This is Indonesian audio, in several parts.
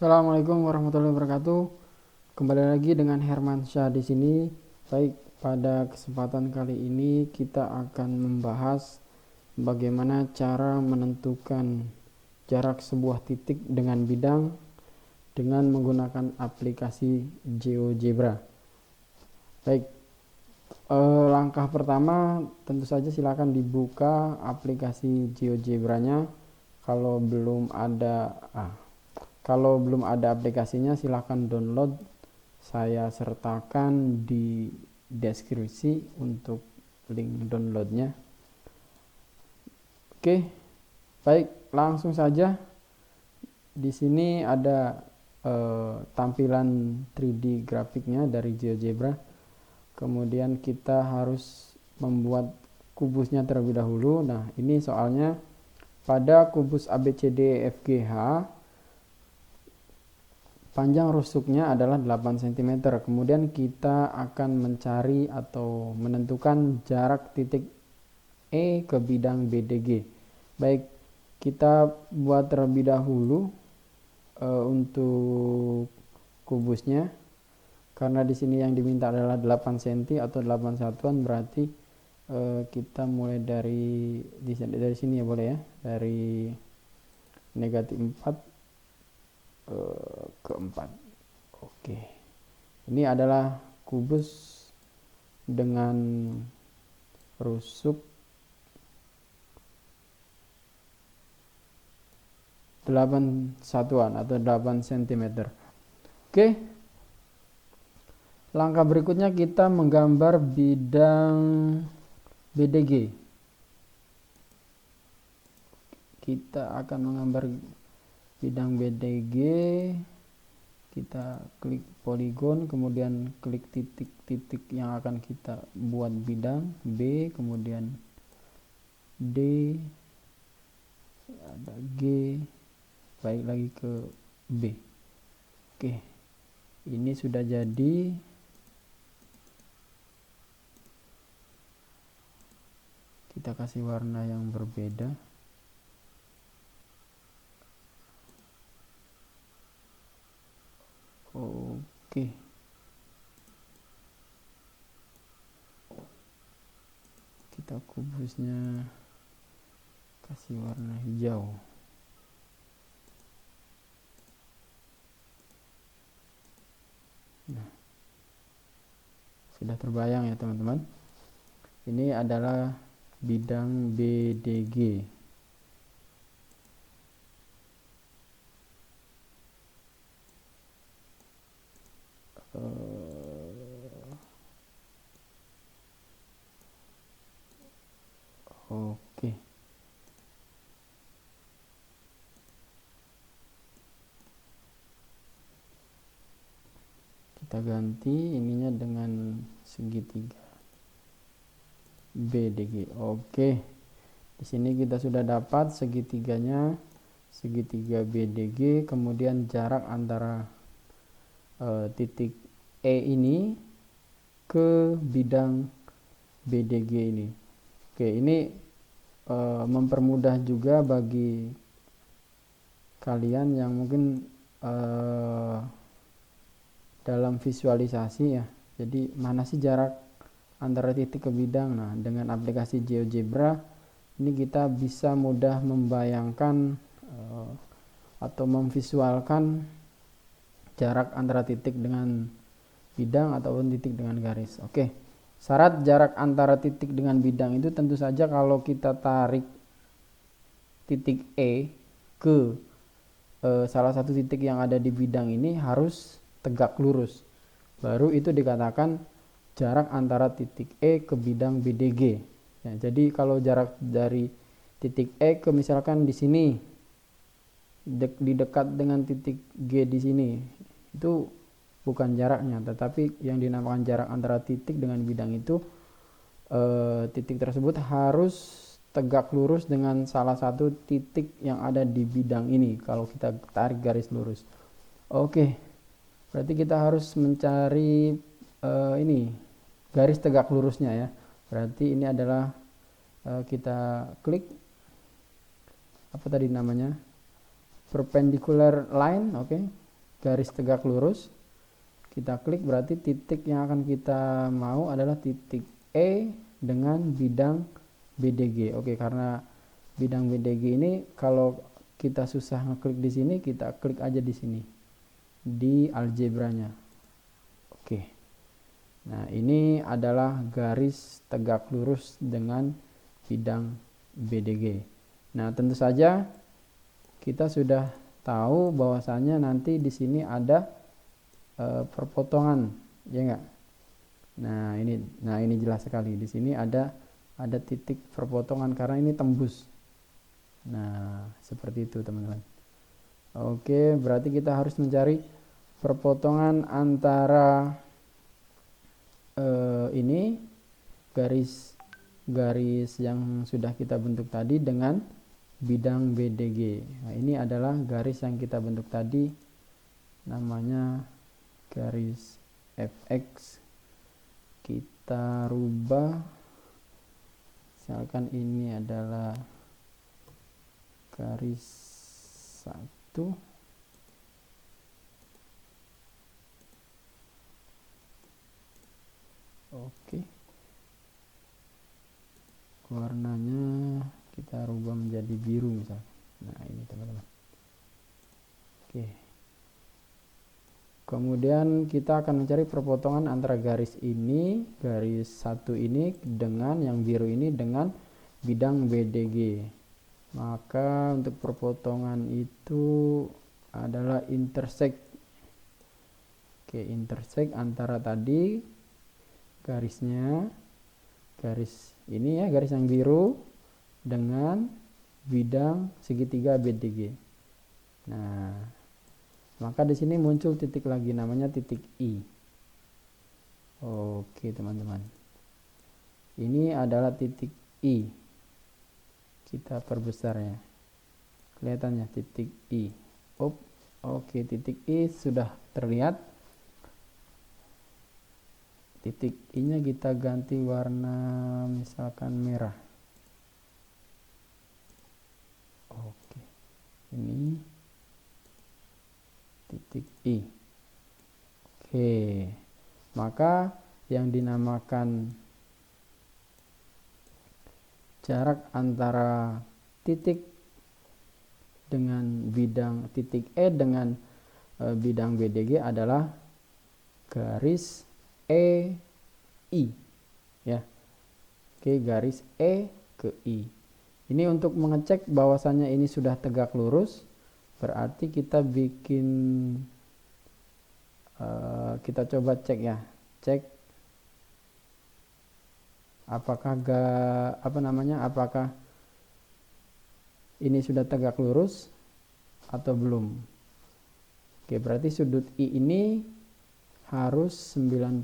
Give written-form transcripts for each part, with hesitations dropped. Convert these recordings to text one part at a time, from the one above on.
Assalamualaikum warahmatullahi wabarakatuh. Kembali lagi dengan Hermansyah di sini. Baik, pada kesempatan kali ini kita akan membahas bagaimana cara menentukan jarak sebuah titik dengan bidang dengan menggunakan aplikasi GeoGebra. Baik, langkah pertama tentu saja silakan dibuka aplikasi GeoGebra-nya. Kalau belum ada aplikasinya silahkan download, saya sertakan di deskripsi untuk link downloadnya. Oke, baik, langsung saja. Di sini ada tampilan 3D grafiknya dari GeoGebra. Kemudian kita harus membuat kubusnya terlebih dahulu. Nah, ini soalnya pada kubus ABCDEFGH panjang rusuknya adalah 8 cm. Kemudian kita akan mencari atau menentukan jarak titik E ke bidang BDG. Baik, kita buat terlebih dahulu untuk kubusnya. Karena di sini yang diminta adalah 8 cm atau 8 satuan, berarti kita mulai dari sini ya, boleh ya. Dari negatif 4 ke 4. Oke, ini adalah kubus dengan rusuk 8 satuan atau 8 cm. Oke, langkah berikutnya kita menggambar bidang BDG. Kita akan menggambar bidang BDG, kita klik poligon, kemudian klik titik-titik yang akan kita buat bidang B, kemudian D, ada G, baik lagi ke B. Oke, ini sudah jadi. Kita kasih warna yang berbeda. Oke, kita kubusnya kasih warna hijau. Nah, sudah terbayang ya teman-teman. Ini adalah bidang BDG. Oke, kita ganti ininya dengan segitiga BDG. Oke, di sini kita sudah dapat segitiganya, segitiga BDG. Kemudian jarak antara titik E ini ke bidang BDG ini. Oke, ini mempermudah juga bagi kalian yang mungkin dalam visualisasi ya. Jadi mana sih jarak antara titik ke bidang? Nah, dengan aplikasi GeoGebra ini kita bisa mudah membayangkan atau memvisualkan jarak antara titik dengan bidang ataupun titik dengan garis. Oke, syarat jarak antara titik dengan bidang itu tentu saja kalau kita tarik titik E ke salah satu titik yang ada di bidang ini harus tegak lurus. Baru itu dikatakan jarak antara titik E ke bidang BDG. Ya, jadi kalau jarak dari titik E ke misalkan di sini, di dekat dengan titik G di sini, itu bukan jaraknya, tetapi yang dinamakan jarak antara titik dengan bidang itu titik tersebut harus tegak lurus dengan salah satu titik yang ada di bidang ini kalau kita tarik garis lurus. Oke, berarti kita harus mencari ini garis tegak lurusnya ya. Berarti ini adalah kita klik apa tadi namanya, perpendicular line. Oke, garis tegak lurus, kita klik, berarti titik yang akan kita mau adalah titik E dengan bidang BDG. Oke, karena bidang BDG ini kalau kita susah ngeklik di sini, kita klik aja di sini di algebranya. Oke. Nah, ini adalah garis tegak lurus dengan bidang BDG. Nah, tentu saja kita sudah tahu bahwasanya nanti di sini ada perpotongan, ya enggak? Nah, ini jelas sekali. Di sini ada titik perpotongan karena ini tembus. Nah, seperti itu, teman-teman. Oke, berarti kita harus mencari perpotongan antara ini garis yang sudah kita bentuk tadi dengan bidang BDG. Nah, ini adalah garis yang kita bentuk tadi, namanya garis fx. Kita rubah, misalkan ini adalah garis 1, oke, warnanya kita rubah menjadi biru misalnya. Nah, ini teman-teman. Oke, kemudian kita akan mencari perpotongan antara garis ini, garis 1 ini dengan yang biru ini dengan bidang BDG. Maka untuk perpotongan itu adalah intersect. Oke, intersect antara tadi garisnya, garis ini ya, garis yang biru dengan bidang segitiga BDG. Nah, maka di sini muncul titik lagi, namanya titik I. Oke, teman-teman. Ini adalah titik I. Kita perbesar ya. Kelihatannya titik I. Oke, titik I sudah terlihat. Titik I-nya kita ganti warna misalkan merah. Oke. Ini titik I. Oke. Maka yang dinamakan jarak antara titik dengan bidang titik E dengan bidang BDG adalah garis EI ya. Oke, garis E ke I. Ini untuk mengecek bahwasannya ini sudah tegak lurus, berarti kita bikin kita coba cek ya. Cek apakah apakah ini sudah tegak lurus atau belum. Oke, berarti sudut I ini harus 90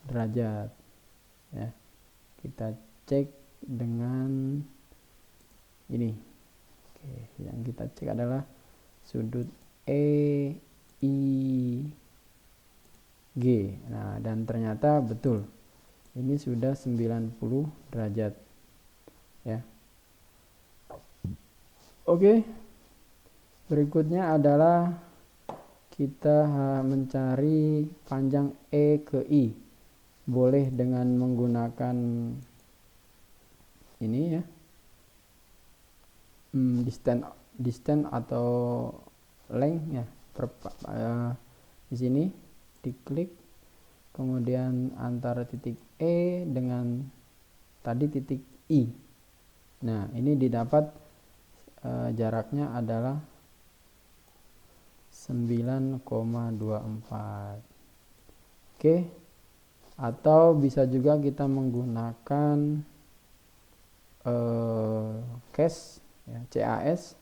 derajat ya. Kita cek dengan ini. Oke, yang kita cek adalah sudut EIG. Nah, dan ternyata betul. Ini sudah 90 derajat ya. Oke. Berikutnya adalah kita mencari panjang E ke I. Boleh dengan menggunakan ini ya, distance atau length ya. Di sini diklik, kemudian antara titik E dengan tadi titik I. Nah, ini didapat jaraknya adalah 9,24. Oke. Atau bisa juga kita menggunakan CAS ya, CAS,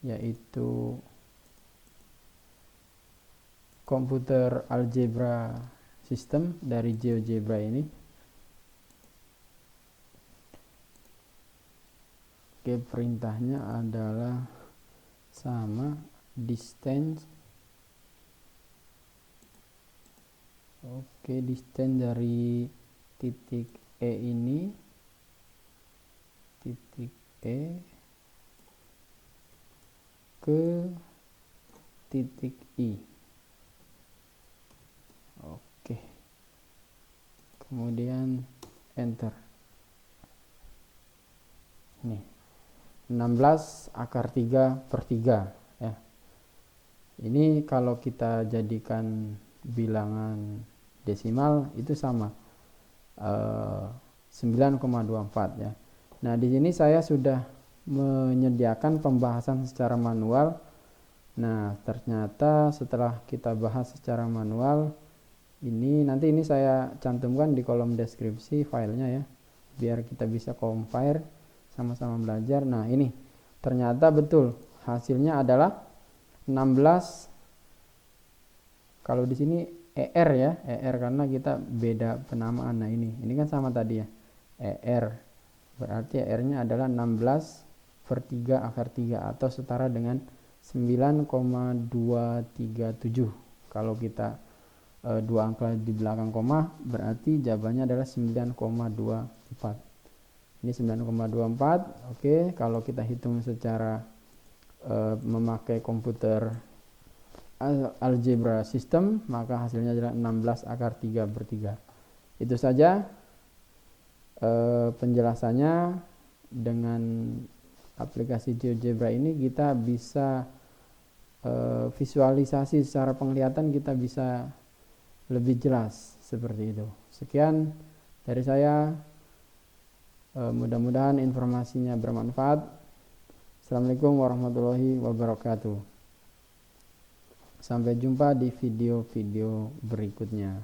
yaitu komputer algebra system dari GeoGebra ini. Oke, perintahnya adalah sama, distance. Oke, distance dari titik E ini, titik E ke titik I. kemudian enter. Nih 16 akar 3/3 ya. Ini kalau kita jadikan bilangan desimal itu sama 9,24 ya. Nah, di sini saya sudah menyediakan pembahasan secara manual. Nah, ternyata setelah kita bahas secara manual, nanti saya cantumkan di kolom deskripsi filenya ya, biar kita bisa compare, sama-sama belajar. Nah, ini ternyata betul hasilnya adalah 16. Kalau di sini ER ya, ER karena kita beda penamaan. Nah, ini kan sama tadi ya, ER. Berarti ER-nya adalah 16/3 akar 3 atau setara dengan 9,237. Kalau kita dua angka di belakang koma, berarti jawabannya adalah 9,24. Ini 9,24. Oke, kalau kita hitung secara memakai komputer algebra system, maka hasilnya adalah 16 akar 3/3. Itu saja penjelasannya. Dengan aplikasi GeoGebra ini kita bisa visualisasi secara penglihatan, kita bisa lebih jelas seperti itu. Sekian dari saya, mudah-mudahan informasinya bermanfaat. Assalamualaikum warahmatullahi wabarakatuh. Sampai jumpa di video-video berikutnya.